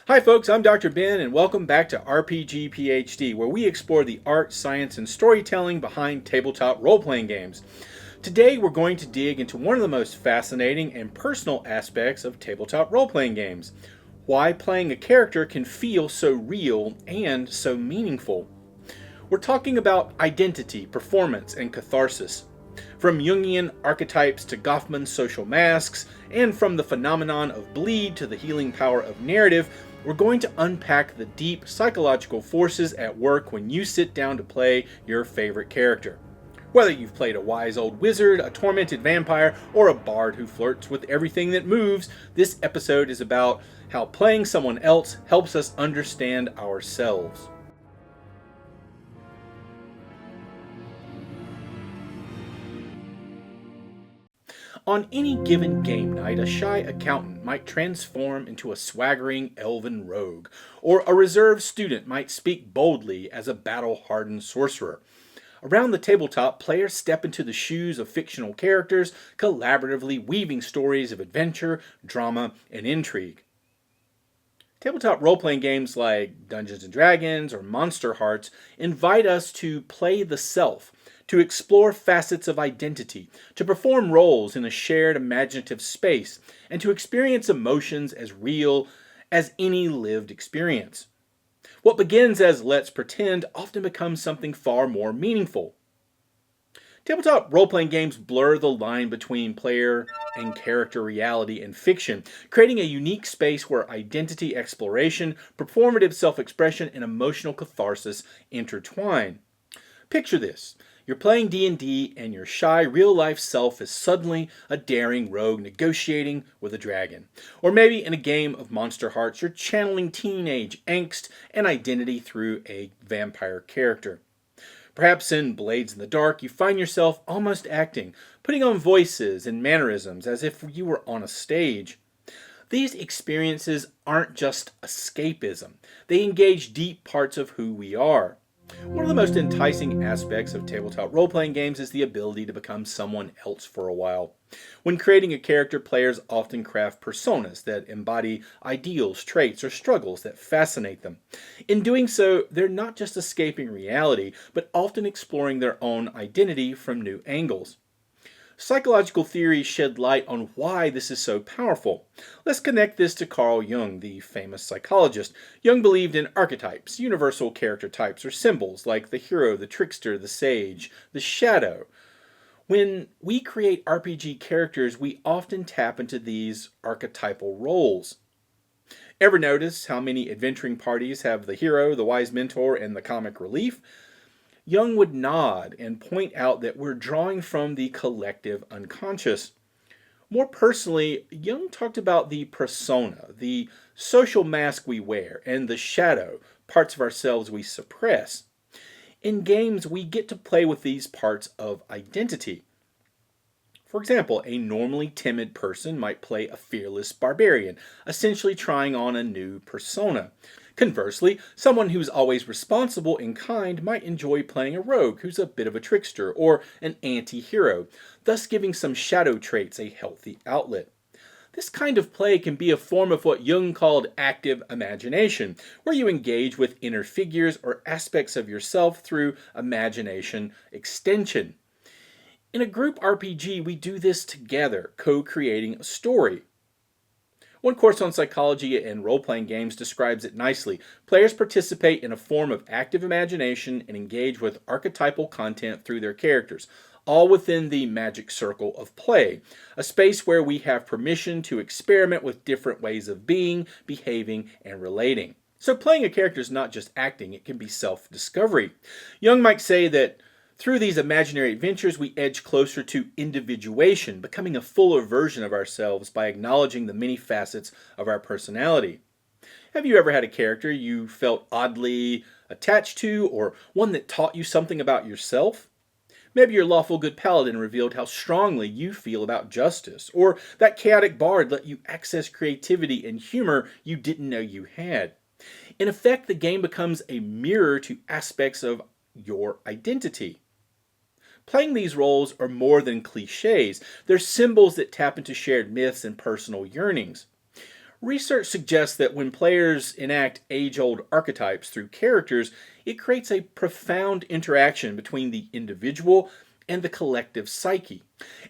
Hi folks, I'm Dr. Ben and welcome back to RPG PhD, where we explore the art, science, and storytelling behind tabletop role-playing games. Today we're going to dig into one of the most fascinating and personal aspects of tabletop role-playing games: why playing a character can feel so real and so meaningful. We're talking about identity, performance, and catharsis. From Jungian archetypes to Goffman's social masks, and from the phenomenon of bleed to the healing power of narrative, we're going to unpack the deep psychological forces at work when you sit down to play your favorite character. Whether you've played a wise old wizard, a tormented vampire, or a bard who flirts with everything that moves, this episode is about how playing someone else helps us understand ourselves. On any given game night, a shy accountant might transform into a swaggering elven rogue, or a reserved student might speak boldly as a battle-hardened sorcerer. Around the tabletop, players step into the shoes of fictional characters, collaboratively weaving stories of adventure, drama, and intrigue. Tabletop role-playing games like Dungeons & Dragons or Monster Hearts invite us to play the self, to explore facets of identity, to perform roles in a shared imaginative space, and to experience emotions as real as any lived experience. What begins as let's pretend often becomes something far more meaningful. Tabletop role-playing games blur the line between player and character reality and fiction, creating a unique space where identity exploration, performative self-expression, and emotional catharsis intertwine. Picture this. You're playing D&D and your shy real-life self is suddenly a daring rogue negotiating with a dragon. Or maybe in a game of Monster Hearts, you're channeling teenage angst and identity through a vampire character. Perhaps in Blades in the Dark, you find yourself almost acting, putting on voices and mannerisms as if you were on a stage. These experiences aren't just escapism. They engage deep parts of who we are. One of the most enticing aspects of tabletop role-playing games is the ability to become someone else for a while. When creating a character, players often craft personas that embody ideals, traits, or struggles that fascinate them. In doing so, they're not just escaping reality, but often exploring their own identity from new angles. Psychological theories shed light on why this is so powerful. Let's connect this to Carl Jung, the famous psychologist. Jung believed in archetypes, universal character types or symbols like the hero, the trickster, the sage, the shadow. When we create RPG characters, we often tap into these archetypal roles. Ever notice how many adventuring parties have the hero, the wise mentor, and the comic relief? Jung would nod and point out that we're drawing from the collective unconscious. More personally, Jung talked about the persona, the social mask we wear, and the shadow, parts of ourselves we suppress. In games, we get to play with these parts of identity. For example, a normally timid person might play a fearless barbarian, essentially trying on a new persona. Conversely, someone who's always responsible and kind might enjoy playing a rogue who's a bit of a trickster or an anti-hero, thus giving some shadow traits a healthy outlet. This kind of play can be a form of what Jung called active imagination, where you engage with inner figures or aspects of yourself through imagination extension. In a group RPG, we do this together, co-creating a story. One course on psychology and role-playing games describes it nicely. Players participate in a form of active imagination and engage with archetypal content through their characters, all within the magic circle of play, a space where we have permission to experiment with different ways of being, behaving, and relating. So playing a character is not just acting, it can be self-discovery. Jung might say that through these imaginary adventures, we edge closer to individuation, becoming a fuller version of ourselves by acknowledging the many facets of our personality. Have you ever had a character you felt oddly attached to, or one that taught you something about yourself? Maybe your lawful good paladin revealed how strongly you feel about justice, or that chaotic bard let you access creativity and humor you didn't know you had. In effect, the game becomes a mirror to aspects of your identity. Playing these roles are more than cliches. They're symbols that tap into shared myths and personal yearnings. Research suggests that when players enact age-old archetypes through characters, it creates a profound interaction between the individual and the collective psyche.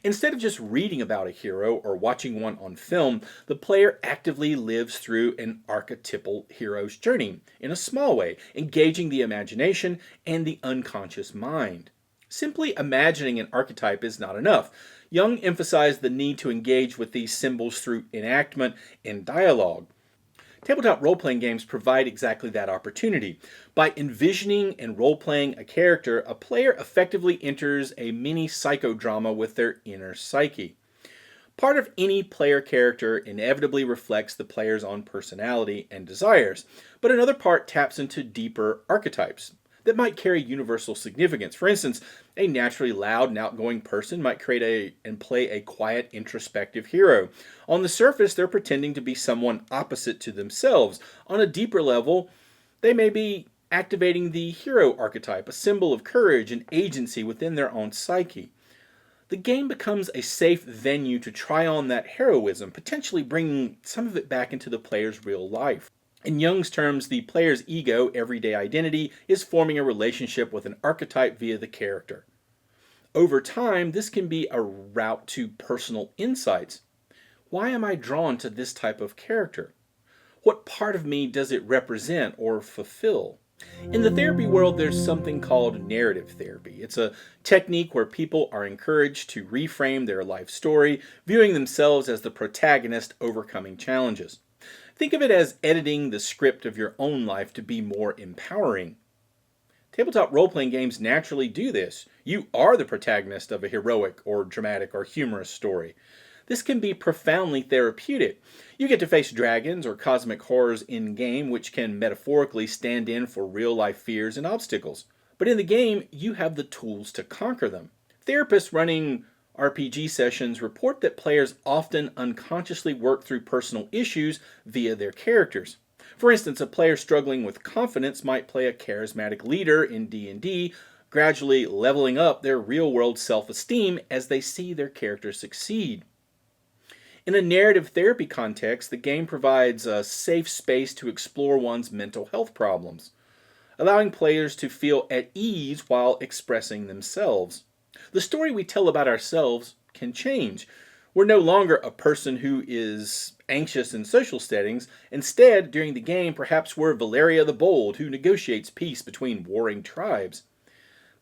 Instead of just reading about a hero or watching one on film, the player actively lives through an archetypal hero's journey in a small way, engaging the imagination and the unconscious mind. Simply imagining an archetype is not enough. Jung emphasized the need to engage with these symbols through enactment and dialogue. Tabletop role-playing games provide exactly that opportunity. By envisioning and role-playing a character, a player effectively enters a mini psychodrama with their inner psyche. Part of any player character inevitably reflects the player's own personality and desires, but another part taps into deeper archetypes that might carry universal significance. For instance, a naturally loud and outgoing person might create and play a quiet, introspective hero. On the surface, they're pretending to be someone opposite to themselves. On a deeper level, they may be activating the hero archetype, a symbol of courage and agency within their own psyche. The game becomes a safe venue to try on that heroism, potentially bringing some of it back into the player's real life. In Jung's terms, the player's ego, everyday identity, is forming a relationship with an archetype via the character. Over time, this can be a route to personal insights. Why am I drawn to this type of character? What part of me does it represent or fulfill? In the therapy world, there's something called narrative therapy. It's a technique where people are encouraged to reframe their life story, viewing themselves as the protagonist overcoming challenges. Think of it as editing the script of your own life to be more empowering. Tabletop role-playing games naturally do this. You are the protagonist of a heroic or dramatic or humorous story. This can be profoundly therapeutic. You get to face dragons or cosmic horrors in-game, which can metaphorically stand in for real-life fears and obstacles. But in the game, you have the tools to conquer them. Therapists running RPG sessions report that players often unconsciously work through personal issues via their characters. For instance, a player struggling with confidence might play a charismatic leader in D&D, gradually leveling up their real-world self-esteem as they see their character succeed. In a narrative therapy context, the game provides a safe space to explore one's mental health problems, allowing players to feel at ease while expressing themselves. The story we tell about ourselves can change. We're no longer a person who is anxious in social settings. Instead, during the game, perhaps we're Valeria the Bold, who negotiates peace between warring tribes.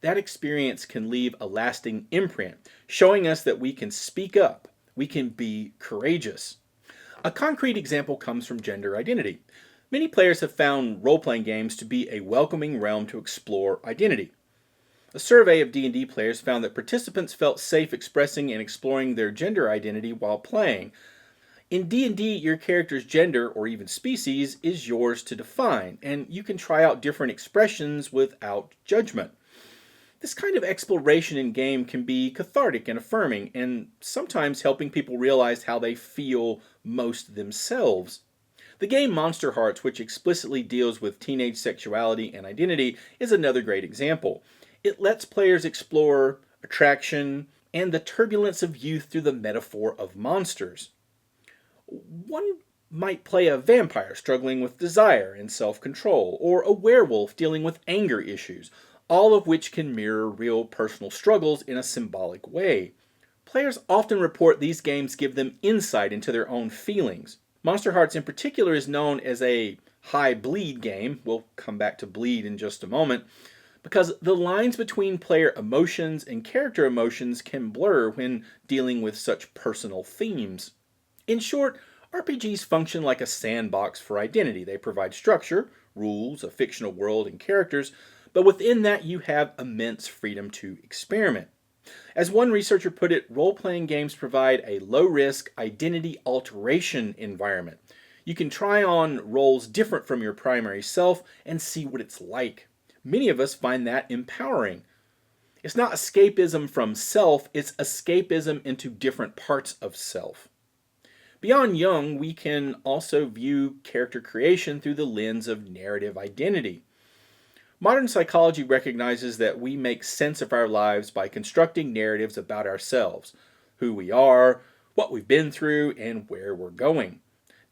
That experience can leave a lasting imprint, showing us that we can speak up, we can be courageous. A concrete example comes from gender identity. Many players have found role-playing games to be a welcoming realm to explore identity. A survey of D&D players found that participants felt safe expressing and exploring their gender identity while playing. In D&D, your character's gender, or even species, is yours to define, and you can try out different expressions without judgment. This kind of exploration in game can be cathartic and affirming, and sometimes helping people realize how they feel most themselves. The game Monster Hearts, which explicitly deals with teenage sexuality and identity, is another great example. It lets players explore attraction and the turbulence of youth through the metaphor of monsters. One might play a vampire struggling with desire and self-control, or a werewolf dealing with anger issues, all of which can mirror real personal struggles in a symbolic way. Players often report these games give them insight into their own feelings. Monster Hearts in particular is known as a high bleed game. We'll come back to bleed in just a moment, because the lines between player emotions and character emotions can blur when dealing with such personal themes. In short, RPGs function like a sandbox for identity. They provide structure, rules, a fictional world, and characters, but within that you have immense freedom to experiment. As one researcher put it, role-playing games provide a low-risk identity alteration environment. You can try on roles different from your primary self and see what it's like. Many of us find that empowering. It's not escapism from self, it's escapism into different parts of self. Beyond Jung, we can also view character creation through the lens of narrative identity. Modern psychology recognizes that we make sense of our lives by constructing narratives about ourselves, who we are, what we've been through, and where we're going.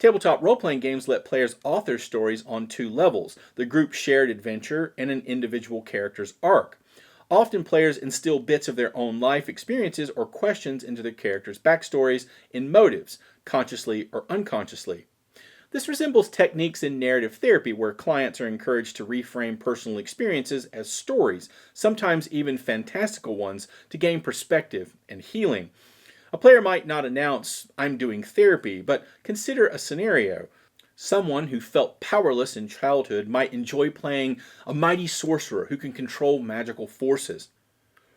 Tabletop role-playing games let players author stories on two levels: the group shared adventure and an individual character's arc. Often players instill bits of their own life experiences or questions into their characters' backstories and motives, consciously or unconsciously. This resembles techniques in narrative therapy where clients are encouraged to reframe personal experiences as stories, sometimes even fantastical ones, to gain perspective and healing. A player might not announce, "I'm doing therapy," but consider a scenario. Someone who felt powerless in childhood might enjoy playing a mighty sorcerer who can control magical forces.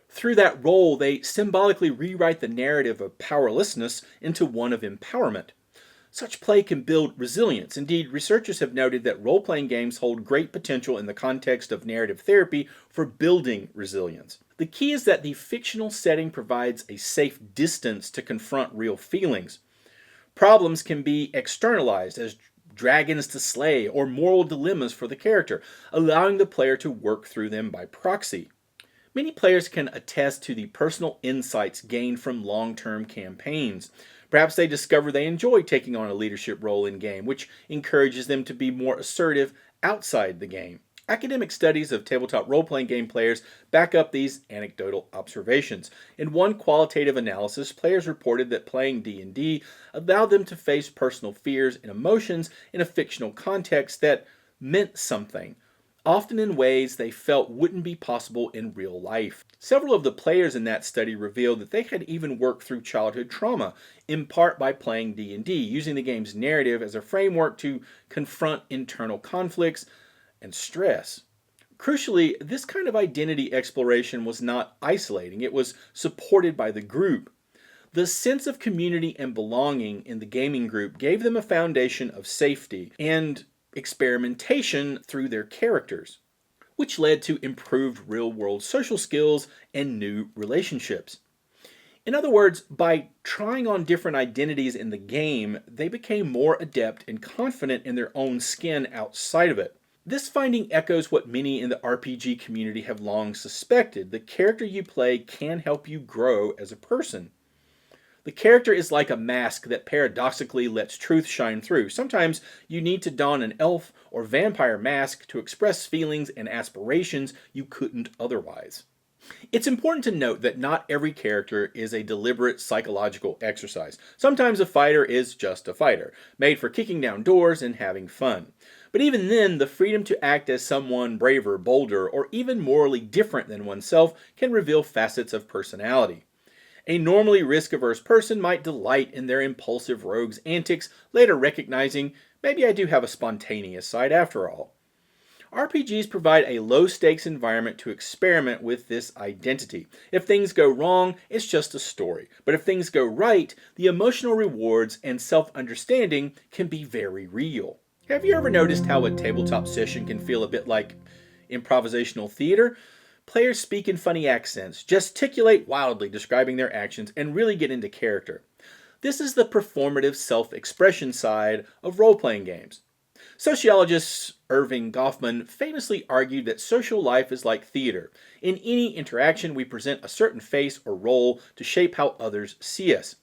Through that role, they symbolically rewrite the narrative of powerlessness into one of empowerment. Such play can build resilience. Indeed, researchers have noted that role-playing games hold great potential in the context of narrative therapy for building resilience. The key is that the fictional setting provides a safe distance to confront real feelings. Problems can be externalized as dragons to slay or moral dilemmas for the character, allowing the player to work through them by proxy. Many players can attest to the personal insights gained from long-term campaigns. Perhaps they discover they enjoy taking on a leadership role in game, which encourages them to be more assertive outside the game. Academic studies of tabletop role-playing game players back up these anecdotal observations. In one qualitative analysis, players reported that playing D&D allowed them to face personal fears and emotions in a fictional context that meant something, often in ways they felt wouldn't be possible in real life. Several of the players in that study revealed that they had even worked through childhood trauma, in part by playing D&D, using the game's narrative as a framework to confront internal conflicts and stress. Crucially, this kind of identity exploration was not isolating. It was supported by the group. The sense of community and belonging in the gaming group gave them a foundation of safety and experimentation through their characters, which led to improved real-world social skills and new relationships. In other words, by trying on different identities in the game, they became more adept and confident in their own skin outside of it. This finding echoes what many in the RPG community have long suspected: the character you play can help you grow as a person. The character is like a mask that paradoxically lets truth shine through. Sometimes you need to don an elf or vampire mask to express feelings and aspirations you couldn't otherwise. It's important to note that not every character is a deliberate psychological exercise. Sometimes a fighter is just a fighter, made for kicking down doors and having fun. But even then, the freedom to act as someone braver, bolder, or even morally different than oneself can reveal facets of personality. A normally risk-averse person might delight in their impulsive rogue's antics, later recognizing, maybe I do have a spontaneous side after all. RPGs provide a low-stakes environment to experiment with this identity. If things go wrong, it's just a story. But if things go right, the emotional rewards and self-understanding can be very real. Have you ever noticed how a tabletop session can feel a bit like improvisational theater? Players speak in funny accents, gesticulate wildly describing their actions, and really get into character. This is the performative self-expression side of role-playing games. Sociologist Irving Goffman famously argued that social life is like theater. In any interaction, we present a certain face or role to shape how others see us.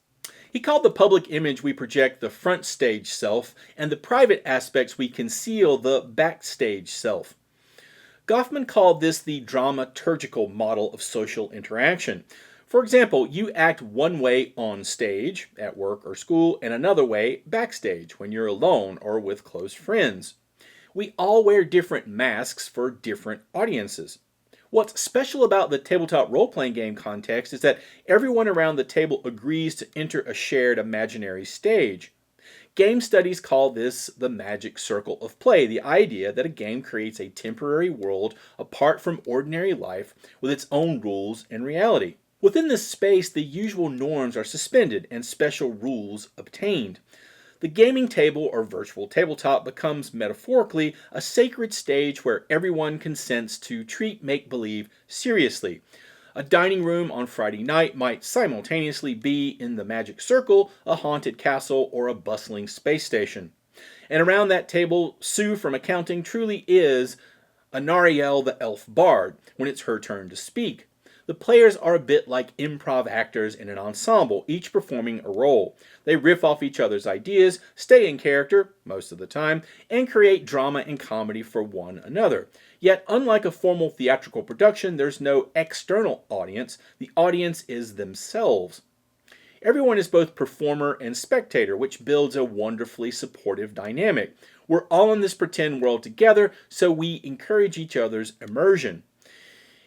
He called the public image we project the front stage self, and the private aspects we conceal the backstage self. Goffman called this the dramaturgical model of social interaction. For example, you act one way on stage, at work or school, and another way backstage, when you're alone or with close friends. We all wear different masks for different audiences. What's special about the tabletop role-playing game context is that everyone around the table agrees to enter a shared imaginary stage. Game studies call this the magic circle of play, the idea that a game creates a temporary world apart from ordinary life with its own rules and reality. Within this space, the usual norms are suspended and special rules obtained. The gaming table or virtual tabletop becomes metaphorically a sacred stage where everyone consents to treat make-believe seriously. A dining room on Friday night might simultaneously be, in the magic circle, a haunted castle or a bustling space station. And around that table, Sue from accounting truly is Anariel the elf bard when it's her turn to speak. The players are a bit like improv actors in an ensemble, each performing a role. They riff off each other's ideas, stay in character, most of the time, and create drama and comedy for one another. Yet, unlike a formal theatrical production, there's no external audience. The audience is themselves. Everyone is both performer and spectator, which builds a wonderfully supportive dynamic. We're all in this pretend world together, so we encourage each other's immersion.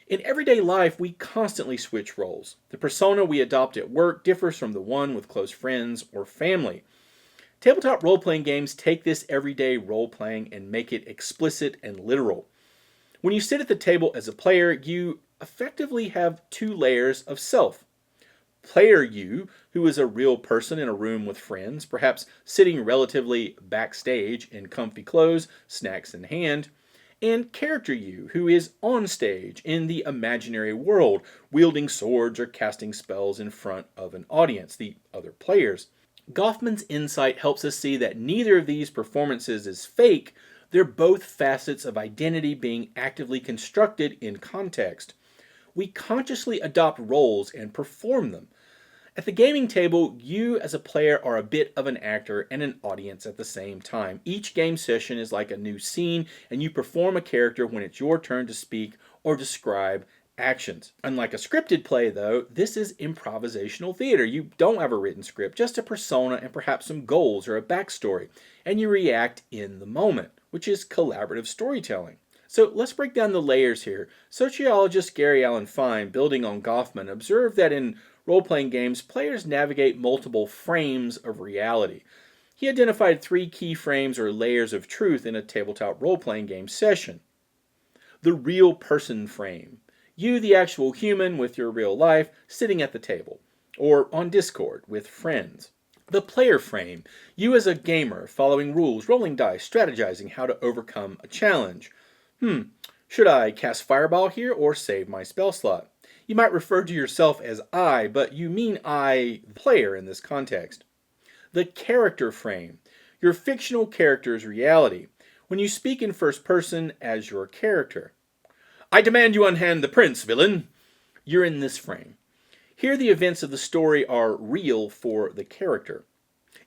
In everyday life, we constantly switch roles. The persona we adopt at work differs from the one with close friends or family. Tabletop role-playing games take this everyday role-playing and make it explicit and literal. When you sit at the table as a player, you effectively have two layers of self. Player you, who is a real person in a room with friends, perhaps sitting relatively backstage in comfy clothes, snacks in hand, and character you, who is on stage in the imaginary world, wielding swords or casting spells in front of an audience, the other players. Goffman's insight helps us see that neither of these performances is fake. They're both facets of identity being actively constructed in context. We consciously adopt roles and perform them. At the gaming table, you as a player are a bit of an actor and an audience at the same time. Each game session is like a new scene, and you perform a character when it's your turn to speak or describe actions. Unlike a scripted play, though, this is improvisational theater. You don't have a written script, just a persona and perhaps some goals or a backstory, and you react in the moment, which is collaborative storytelling. So let's break down the layers here. Sociologist Gary Allen Fine, building on Goffman, observed that in role-playing games, players navigate multiple frames of reality. He identified three key frames or layers of truth in a tabletop role-playing game session. The real person frame. You, the actual human with your real life, sitting at the table, or on Discord with friends. The player frame. You as a gamer, following rules, rolling dice, strategizing how to overcome a challenge. Should I cast Fireball here or save my spell slot? You might refer to yourself as I, but you mean I, the player, in this context. The character frame. Your fictional character's reality. When you speak in first person as your character. I demand you unhand the prince, villain. You're in this frame. Here the events of the story are real for the character.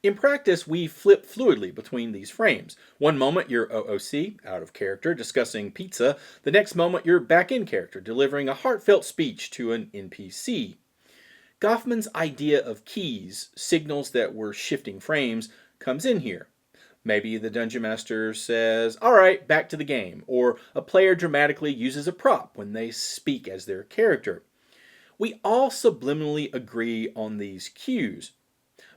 In practice, we flip fluidly between these frames. One moment you're OOC, out of character, discussing pizza. The next moment you're back in character, delivering a heartfelt speech to an NPC. Goffman's idea of keys, signals that we're shifting frames, comes in here. Maybe the Dungeon Master says, alright, back to the game, or a player dramatically uses a prop when they speak as their character. We all subliminally agree on these cues.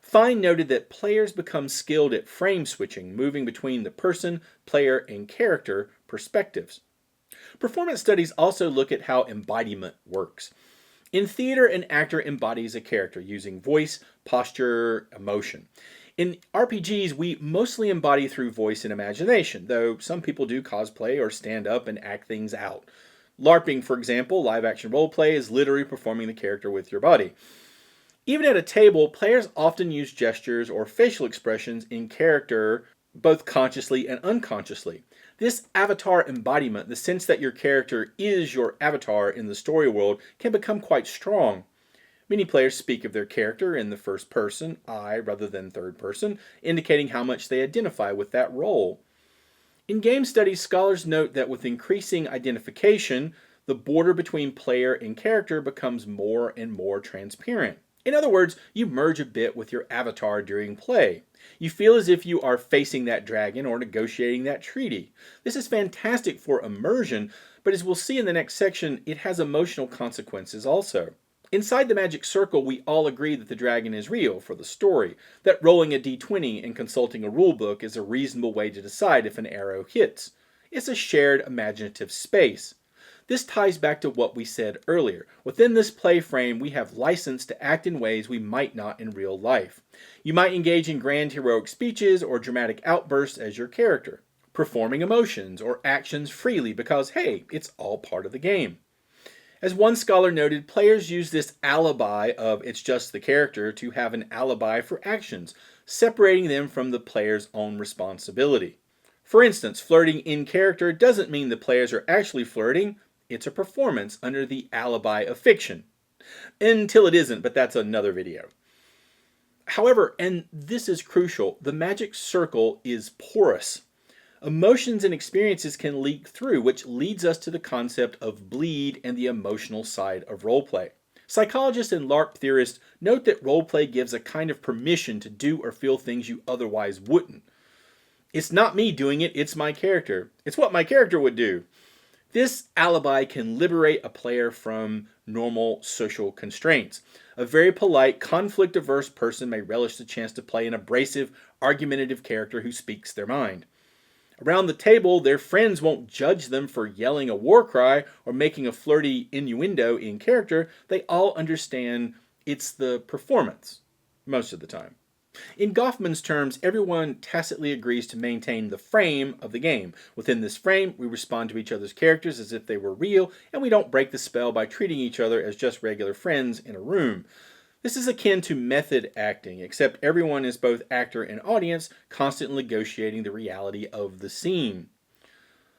Fine noted that players become skilled at frame switching, moving between the person, player, and character perspectives. Performance studies also look at how embodiment works. In theater, an actor embodies a character using voice, posture, emotion. In RPGs, we mostly embody through voice and imagination, though some people do cosplay or stand up and act things out. LARPing, for example, live-action roleplay, is literally performing the character with your body. Even at a table, players often use gestures or facial expressions in character, both consciously and unconsciously. This avatar embodiment, the sense that your character is your avatar in the story world, can become quite strong. Many players speak of their character in the first person, I, rather than third person, indicating how much they identify with that role. In game studies, scholars note that with increasing identification, the border between player and character becomes more and more transparent. In other words, you merge a bit with your avatar during play. You feel as if you are facing that dragon or negotiating that treaty. This is fantastic for immersion, but as we'll see in the next section, it has emotional consequences also. Inside the magic circle, we all agree that the dragon is real for the story, that rolling a d20 and consulting a rulebook is a reasonable way to decide if an arrow hits. It's a shared imaginative space. This ties back to what we said earlier. Within this play frame, we have license to act in ways we might not in real life. You might engage in grand heroic speeches or dramatic outbursts as your character, performing emotions or actions freely because, hey, it's all part of the game. As one scholar noted, players use this alibi of it's just the character to have an alibi for actions, separating them from the player's own responsibility. For instance, flirting in character doesn't mean the players are actually flirting. It's a performance under the alibi of fiction. Until it isn't, but that's another video. However, and this is crucial, the magic circle is porous. Emotions and experiences can leak through, which leads us to the concept of bleed and the emotional side of roleplay. Psychologists and LARP theorists note that roleplay gives a kind of permission to do or feel things you otherwise wouldn't. It's not me doing it, it's my character. It's what my character would do. This alibi can liberate a player from normal social constraints. A very polite, conflict-averse person may relish the chance to play an abrasive, argumentative character who speaks their mind. Around the table, their friends won't judge them for yelling a war cry or making a flirty innuendo in character. They all understand it's the performance, most of the time. In Goffman's terms, everyone tacitly agrees to maintain the frame of the game. Within this frame, we respond to each other's characters as if they were real, and we don't break the spell by treating each other as just regular friends in a room. This is akin to method acting, except everyone is both actor and audience, constantly negotiating the reality of the scene.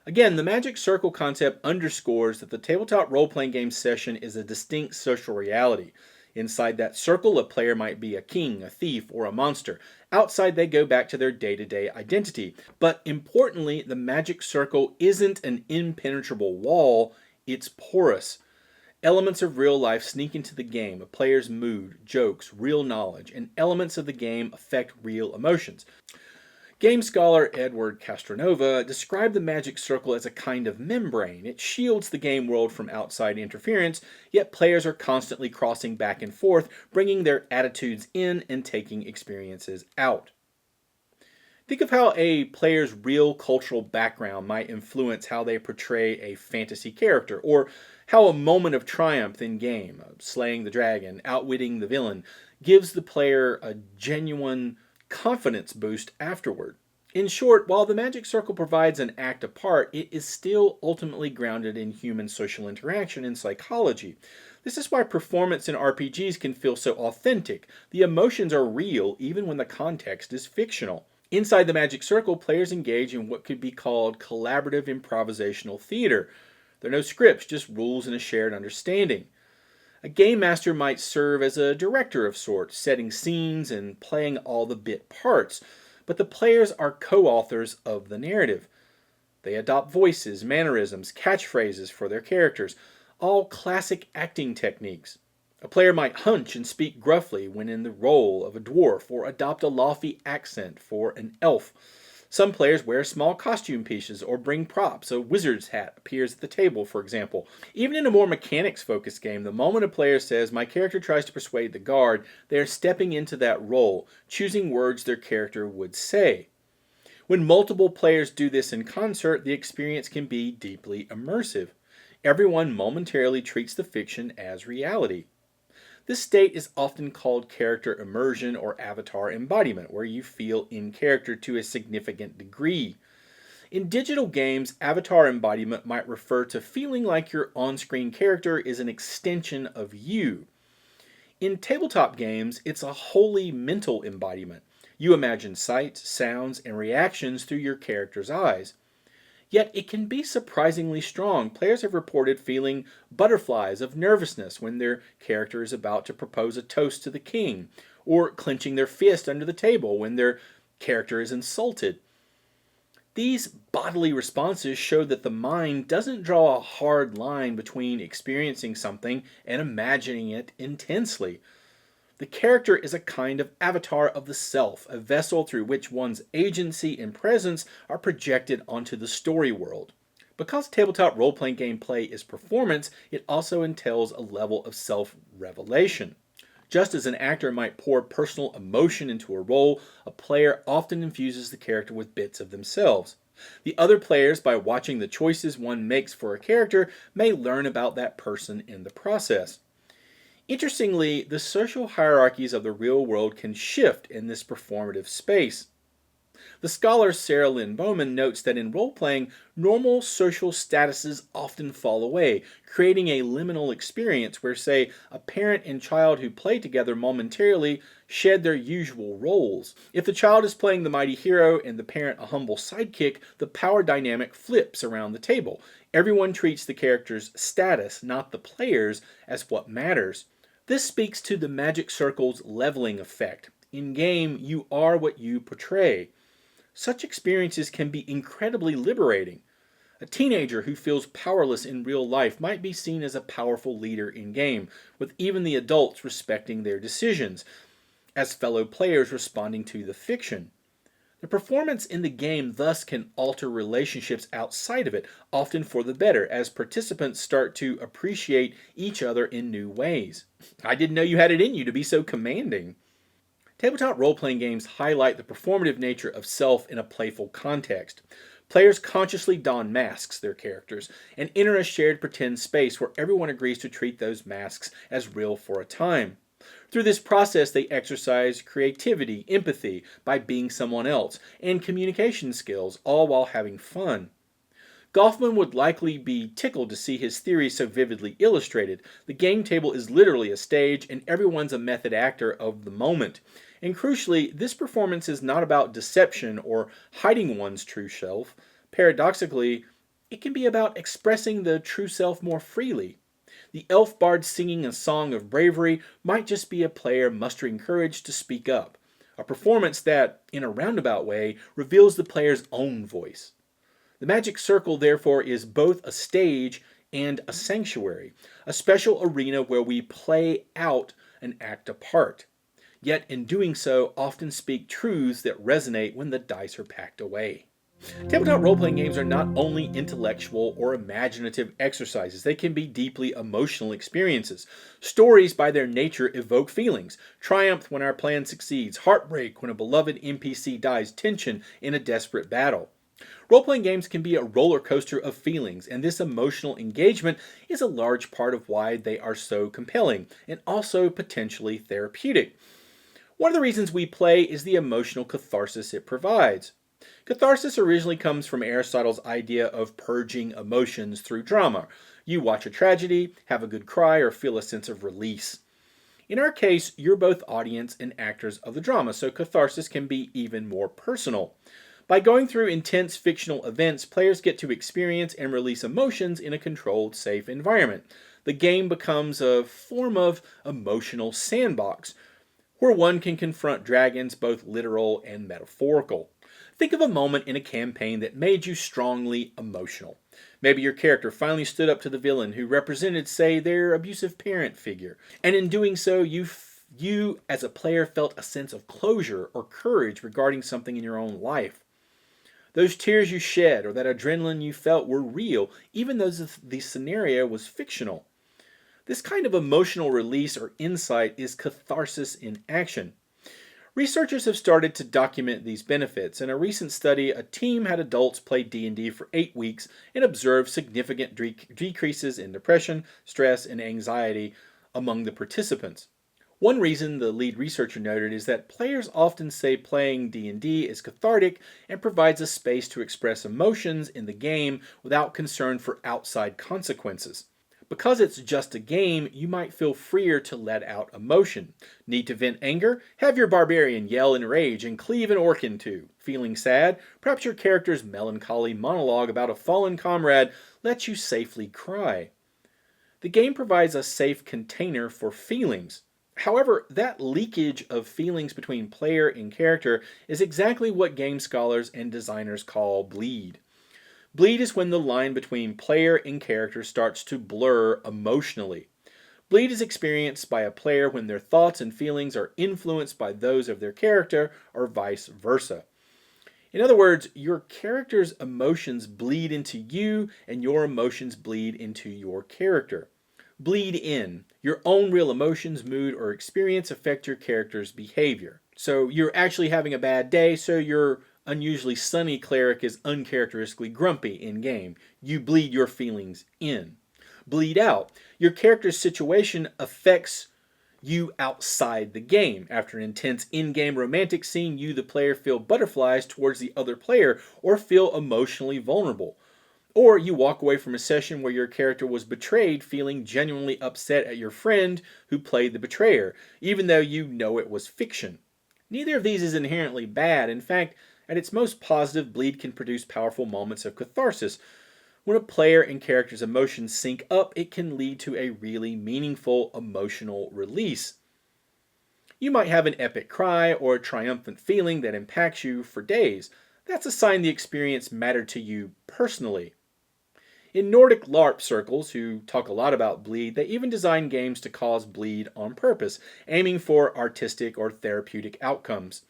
Again, the magic circle concept underscores that the tabletop role-playing game session is a distinct social reality. Inside that circle, a player might be a king, a thief, or a monster. Outside, they go back to their day-to-day identity. But importantly, the magic circle isn't an impenetrable wall, it's porous. Elements of real life sneak into the game, a player's mood, jokes, real knowledge, and elements of the game affect real emotions. Game scholar Edward Castronova described the magic circle as a kind of membrane. It shields the game world from outside interference, yet players are constantly crossing back and forth, bringing their attitudes in and taking experiences out. Think of how a player's real cultural background might influence how they portray a fantasy character, or how a moment of triumph in game, slaying the dragon, outwitting the villain, gives the player a genuine confidence boost afterward. In short, while the magic circle provides an act apart, it is still ultimately grounded in human social interaction and psychology. This is why performance in RPGs can feel so authentic. The emotions are real even when the context is fictional. Inside the magic circle, players engage in what could be called collaborative improvisational theater. There are no scripts, just rules and a shared understanding. A game master might serve as a director of sorts, setting scenes and playing all the bit parts, but the players are co-authors of the narrative. They adopt voices, mannerisms, catchphrases for their characters, all classic acting techniques. A player might hunch and speak gruffly when in the role of a dwarf, or adopt a lofty accent for an elf. Some players wear small costume pieces or bring props. A wizard's hat appears at the table, for example. Even in a more mechanics-focused game, the moment a player says, "My character tries to persuade the guard," they are stepping into that role, choosing words their character would say. When multiple players do this in concert, the experience can be deeply immersive. Everyone momentarily treats the fiction as reality. This state is often called character immersion or avatar embodiment, where you feel in character to a significant degree. In digital games, avatar embodiment might refer to feeling like your on-screen character is an extension of you. In tabletop games, it's a wholly mental embodiment. You imagine sights, sounds, and reactions through your character's eyes. Yet it can be surprisingly strong. Players have reported feeling butterflies of nervousness when their character is about to propose a toast to the king, or clenching their fist under the table when their character is insulted. These bodily responses show that the mind doesn't draw a hard line between experiencing something and imagining it intensely. The character is a kind of avatar of the self, a vessel through which one's agency and presence are projected onto the story world. Because tabletop role-playing gameplay is performance, it also entails a level of self-revelation. Just as an actor might pour personal emotion into a role, a player often infuses the character with bits of themselves. The other players, by watching the choices one makes for a character, may learn about that person in the process. Interestingly, the social hierarchies of the real world can shift in this performative space. The scholar Sarah Lynn Bowman notes that in role-playing, normal social statuses often fall away, creating a liminal experience where, say, a parent and child who play together momentarily shed their usual roles. If the child is playing the mighty hero and the parent a humble sidekick, the power dynamic flips around the table. Everyone treats the character's status, not the player's, as what matters. This speaks to the Magic Circle's leveling effect. In game, you are what you portray. Such experiences can be incredibly liberating. A teenager who feels powerless in real life might be seen as a powerful leader in game, with even the adults respecting their decisions, as fellow players responding to the fiction. The performance in the game thus can alter relationships outside of it, often for the better, as participants start to appreciate each other in new ways. I didn't know you had it in you to be so commanding. Tabletop role-playing games highlight the performative nature of self in a playful context. Players consciously don masks, their characters, and enter a shared pretend space where everyone agrees to treat those masks as real for a time. Through this process, they exercise creativity, empathy by being someone else, and communication skills, all while having fun. Goffman would likely be tickled to see his theory so vividly illustrated. The game table is literally a stage, and everyone's a method actor of the moment. And crucially, this performance is not about deception or hiding one's true self. Paradoxically, it can be about expressing the true self more freely. The elf bard singing a song of bravery might just be a player mustering courage to speak up. A performance that, in a roundabout way, reveals the player's own voice. The Magic Circle, therefore, is both a stage and a sanctuary, a special arena where we play out and act a part, yet in doing so often speak truths that resonate when the dice are packed away. Tabletop role-playing games are not only intellectual or imaginative exercises, they can be deeply emotional experiences. Stories, by their nature, evoke feelings: triumph when our plan succeeds, heartbreak when a beloved NPC dies, tension in a desperate battle. Role-playing games can be a roller coaster of feelings, and this emotional engagement is a large part of why they are so compelling, and also potentially therapeutic. One of the reasons we play is the emotional catharsis it provides. Catharsis originally comes from Aristotle's idea of purging emotions through drama. You watch a tragedy, have a good cry, or feel a sense of release. In our case, you're both audience and actors of the drama, so catharsis can be even more personal. By going through intense fictional events, players get to experience and release emotions in a controlled, safe environment. The game becomes a form of emotional sandbox, where one can confront dragons, both literal and metaphorical. Think of a moment in a campaign that made you strongly emotional. Maybe your character finally stood up to the villain who represented, say, their abusive parent figure, and in doing so, you as a player felt a sense of closure or courage regarding something in your own life. Those tears you shed or that adrenaline you felt were real, even though the scenario was fictional. This kind of emotional release or insight is catharsis in action. Researchers have started to document these benefits. In a recent study, a team had adults play D&D for 8 weeks and observed significant decreases in depression, stress, and anxiety among the participants. One reason, the lead researcher noted, is that players often say playing D&D is cathartic and provides a space to express emotions in the game without concern for outside consequences. Because it's just a game, you might feel freer to let out emotion. Need to vent anger? Have your barbarian yell in rage and cleave an orc in two. Feeling sad? Perhaps your character's melancholy monologue about a fallen comrade lets you safely cry. The game provides a safe container for feelings. However, that leakage of feelings between player and character is exactly what game scholars and designers call bleed. Bleed is when the line between player and character starts to blur emotionally. Bleed is experienced by a player when their thoughts and feelings are influenced by those of their character, or vice versa. In other words, your character's emotions bleed into you, and your emotions bleed into your character. Bleed in. Your own real emotions, mood, or experience affect your character's behavior. So you're actually having a bad day, so your unusually sunny cleric is uncharacteristically grumpy in-game. You bleed your feelings in. Bleed out. Your character's situation affects you outside the game. After an intense in-game romantic scene, you, the player, feel butterflies towards the other player or feel emotionally vulnerable. Or you walk away from a session where your character was betrayed feeling genuinely upset at your friend who played the betrayer, even though you know it was fiction. Neither of these is inherently bad. In fact, at its most positive, Bleed can produce powerful moments of catharsis. When a player and character's emotions sync up, it can lead to a really meaningful emotional release. You might have an epic cry or a triumphant feeling that impacts you for days. That's a sign the experience mattered to you personally. In Nordic LARP circles, who talk a lot about bleed, they even design games to cause bleed on purpose, aiming for artistic or therapeutic outcomes.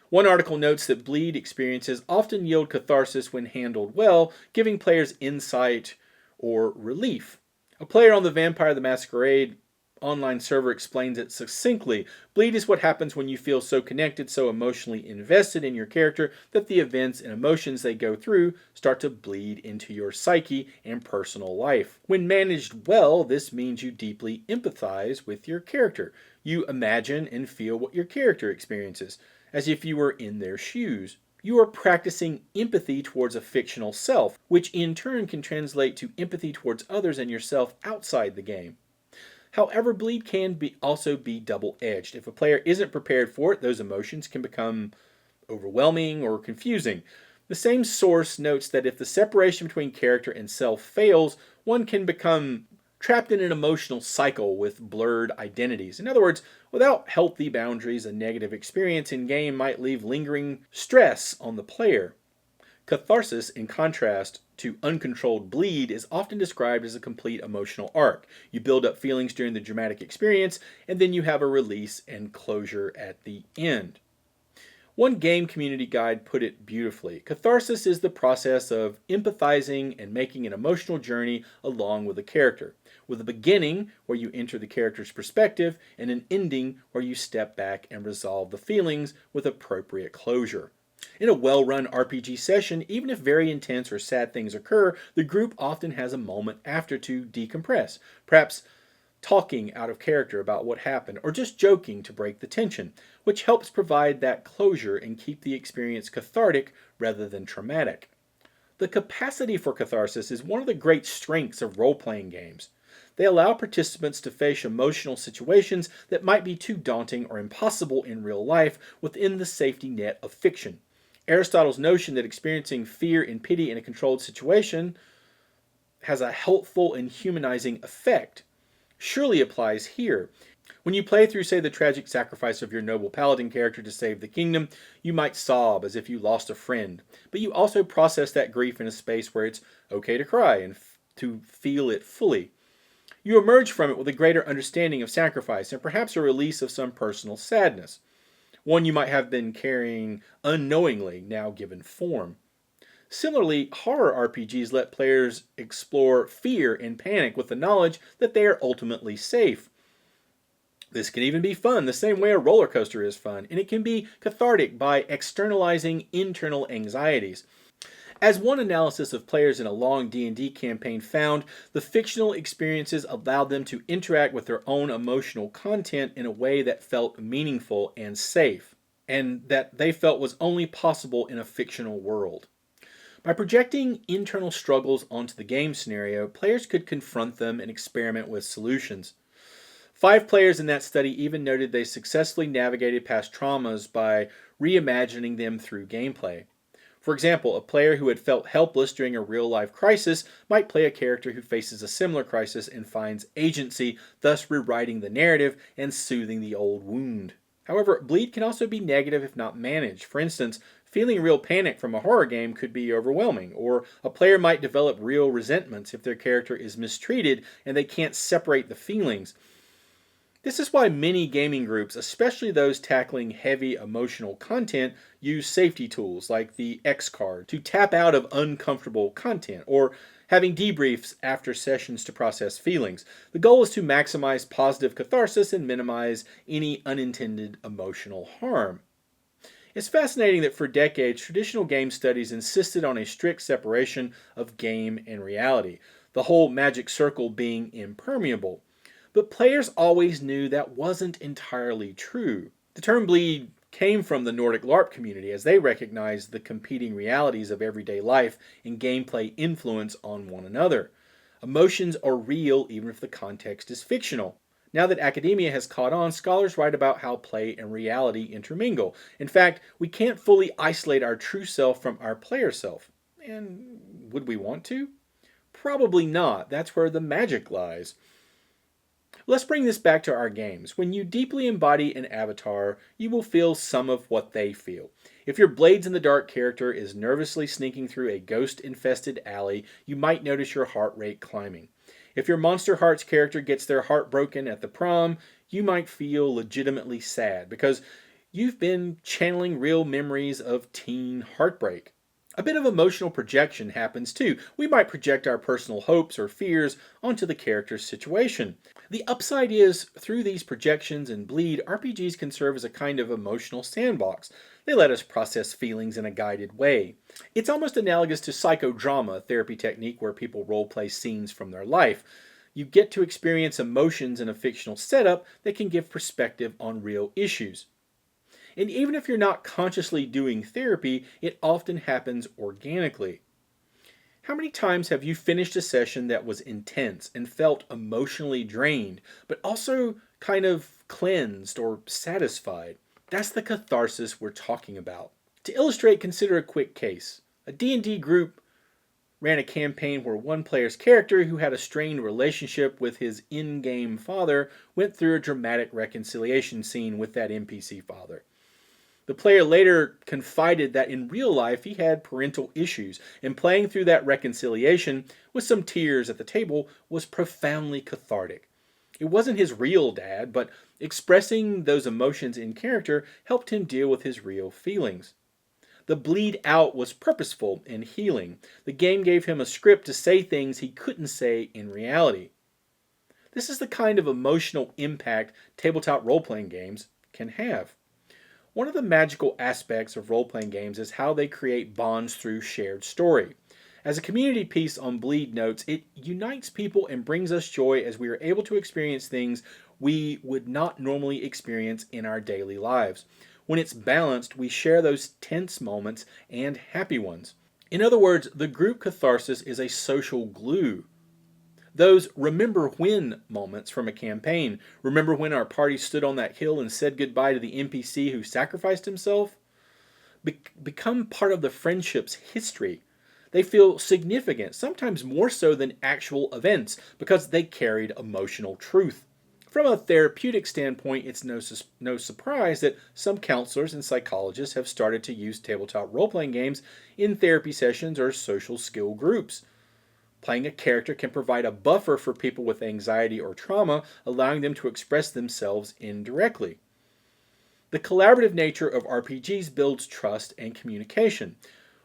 One article notes that bleed experiences often yield catharsis when handled well, giving players insight or relief. A player on the Vampire the Masquerade online server explains it succinctly. Bleed is what happens when you feel so connected, so emotionally invested in your character that the events and emotions they go through start to bleed into your psyche and personal life. When managed well, this means you deeply empathize with your character. You imagine and feel what your character experiences, as if you were in their shoes. You are practicing empathy towards a fictional self, which in turn can translate to empathy towards others and yourself outside the game. However, bleed can also be double-edged. If a player isn't prepared for it, those emotions can become overwhelming or confusing. The same source notes that if the separation between character and self fails, one can become trapped in an emotional cycle with blurred identities. In other words, without healthy boundaries, a negative experience in game might leave lingering stress on the player. Catharsis, in contrast to uncontrolled bleed, is often described as a complete emotional arc. You build up feelings during the dramatic experience, and then you have a release and closure at the end. One game community guide put it beautifully. Catharsis is the process of empathizing and making an emotional journey along with a character, with a beginning where you enter the character's perspective and an ending where you step back and resolve the feelings with appropriate closure. In a well-run RPG session, even if very intense or sad things occur, the group often has a moment after to decompress, perhaps talking out of character about what happened, or just joking to break the tension, which helps provide that closure and keep the experience cathartic rather than traumatic. The capacity for catharsis is one of the great strengths of role-playing games. They allow participants to face emotional situations that might be too daunting or impossible in real life within the safety net of fiction. Aristotle's notion that experiencing fear and pity in a controlled situation has a helpful and humanizing effect surely applies here. When you play through, say, the tragic sacrifice of your noble paladin character to save the kingdom, you might sob as if you lost a friend, but you also process that grief in a space where it's okay to cry and to feel it fully. You emerge from it with a greater understanding of sacrifice and perhaps a release of some personal sadness, one you might have been carrying unknowingly, now given form. Similarly, horror RPGs let players explore fear and panic with the knowledge that they are ultimately safe. This can even be fun, the same way a roller coaster is fun, and it can be cathartic by externalizing internal anxieties. As one analysis of players in a long D&D campaign found, the fictional experiences allowed them to interact with their own emotional content in a way that felt meaningful and safe, and that they felt was only possible in a fictional world. By projecting internal struggles onto the game scenario, players could confront them and experiment with solutions. 5 players in that study even noted they successfully navigated past traumas by reimagining them through gameplay. For example, a player who had felt helpless during a real-life crisis might play a character who faces a similar crisis and finds agency, thus rewriting the narrative and soothing the old wound. However, bleed can also be negative if not managed. For instance, feeling real panic from a horror game could be overwhelming, or a player might develop real resentments if their character is mistreated and they can't separate the feelings. This is why many gaming groups, especially those tackling heavy emotional content, use safety tools like the X card to tap out of uncomfortable content, or having debriefs after sessions to process feelings. The goal is to maximize positive catharsis and minimize any unintended emotional harm. It's fascinating that for decades, traditional game studies insisted on a strict separation of game and reality, the whole magic circle being impermeable. But players always knew that wasn't entirely true. The term bleed came from the Nordic LARP community as they recognized the competing realities of everyday life and gameplay influence on one another. Emotions are real even if the context is fictional. Now that academia has caught on, scholars write about how play and reality intermingle. In fact, we can't fully isolate our true self from our player self. And would we want to? Probably not. That's where the magic lies. Let's bring this back to our games. When you deeply embody an avatar, you will feel some of what they feel. If your Blades in the Dark character is nervously sneaking through a ghost-infested alley, you might notice your heart rate climbing. If your Monster Hearts character gets their heart broken at the prom, you might feel legitimately sad because you've been channeling real memories of teen heartbreak. A bit of emotional projection happens too. We might project our personal hopes or fears onto the character's situation. The upside is, through these projections and bleed, RPGs can serve as a kind of emotional sandbox. They let us process feelings in a guided way. It's almost analogous to psychodrama, a therapy technique where people role-play scenes from their life. You get to experience emotions in a fictional setup that can give perspective on real issues. And even if you're not consciously doing therapy, it often happens organically. How many times have you finished a session that was intense and felt emotionally drained, but also kind of cleansed or satisfied? That's the catharsis we're talking about. To illustrate, consider a quick case. A D&D group ran a campaign where one player's character, who had a strained relationship with his in-game father, went through a dramatic reconciliation scene with that NPC father. The player later confided that in real life he had parental issues, and playing through that reconciliation with some tears at the table was profoundly cathartic. It wasn't his real dad, but expressing those emotions in character helped him deal with his real feelings. The bleed out was purposeful and healing. The game gave him a script to say things he couldn't say in reality. This is the kind of emotional impact tabletop role-playing games can have. One of the magical aspects of role-playing games is how they create bonds through shared story. As a community piece on Bleed notes, it unites people and brings us joy as we are able to experience things we would not normally experience in our daily lives. When it's balanced, we share those tense moments and happy ones. In other words, the group catharsis is a social glue. Those remember when moments from a campaign, remember when our party stood on that hill and said goodbye to the NPC who sacrificed himself, become part of the friendship's history. They feel significant, sometimes more so than actual events, because they carried emotional truth. From a therapeutic standpoint, it's no surprise that some counselors and psychologists have started to use tabletop role-playing games in therapy sessions or social skill groups. Playing a character can provide a buffer for people with anxiety or trauma, allowing them to express themselves indirectly. The collaborative nature of RPGs builds trust and communication.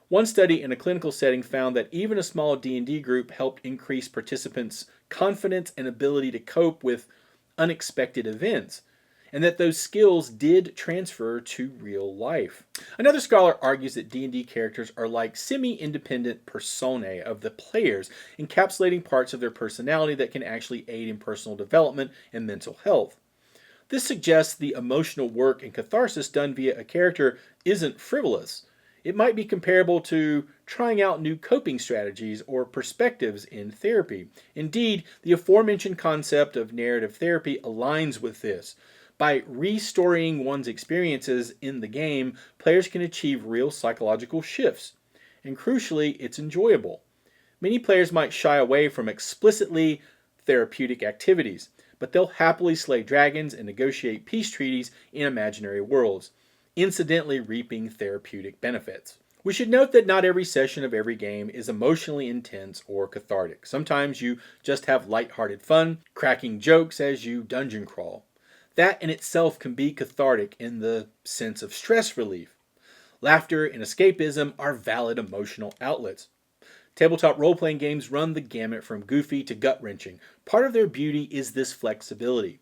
One study in a clinical setting found that even a small D&D group helped increase participants' confidence and ability to cope with unexpected events, and that those skills did transfer to real life. Another scholar argues that D&D characters are like semi-independent personae of the players, encapsulating parts of their personality that can actually aid in personal development and mental health. This suggests the emotional work and catharsis done via a character isn't frivolous. It might be comparable to trying out new coping strategies or perspectives in therapy. Indeed, the aforementioned concept of narrative therapy aligns with this. By restoring one's experiences in the game, players can achieve real psychological shifts. And crucially, it's enjoyable. Many players might shy away from explicitly therapeutic activities, but they'll happily slay dragons and negotiate peace treaties in imaginary worlds, incidentally reaping therapeutic benefits. We should note that not every session of every game is emotionally intense or cathartic. Sometimes you just have lighthearted fun, cracking jokes as you dungeon crawl. That in itself can be cathartic in the sense of stress relief. Laughter and escapism are valid emotional outlets. Tabletop role-playing games run the gamut from goofy to gut-wrenching. Part of their beauty is this flexibility.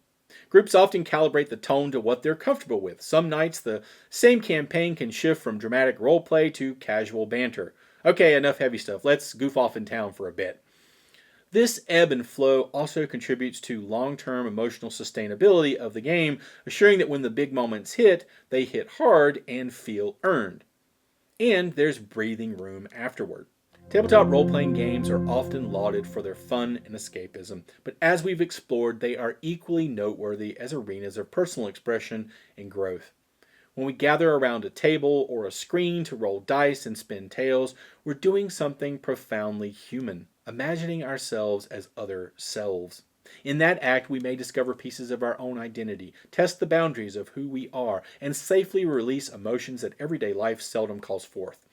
Groups often calibrate the tone to what they're comfortable with. Some nights the same campaign can shift from dramatic roleplay to casual banter. Okay, enough heavy stuff. Let's goof off in town for a bit. This ebb and flow also contributes to long-term emotional sustainability of the game, assuring that when the big moments hit, they hit hard and feel earned. And there's breathing room afterward. Tabletop role-playing games are often lauded for their fun and escapism, but as we've explored, they are equally noteworthy as arenas of personal expression and growth. When we gather around a table or a screen to roll dice and spin tales, we're doing something profoundly human, imagining ourselves as other selves. In that act, we may discover pieces of our own identity, test the boundaries of who we are, and safely release emotions that everyday life seldom calls forth.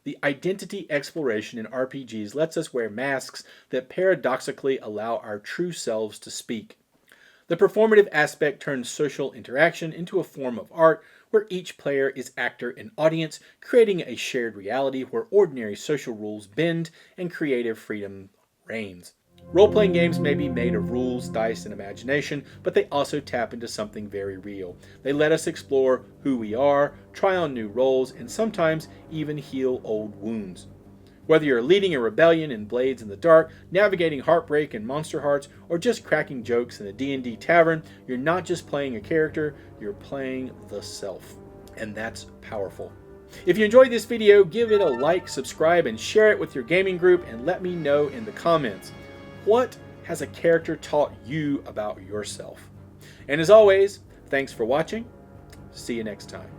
The identity exploration in RPGs lets us wear masks that paradoxically allow our true selves to speak. The performative aspect turns social interaction into a form of art where each player is actor and audience, creating a shared reality where ordinary social rules bend and creative freedom reigns. Role-playing games may be made of rules, dice, and imagination, but they also tap into something very real. They let us explore who we are, try on new roles, and sometimes even heal old wounds. Whether you're leading a rebellion in Blades in the Dark, navigating heartbreak in Monster Hearts, or just cracking jokes in a D&D tavern, you're not just playing a character, you're playing the self. And that's powerful. If you enjoyed this video, give it a like, subscribe, and share it with your gaming group, and let me know in the comments. What has a character taught you about yourself? And as always, thanks for watching. See you next time.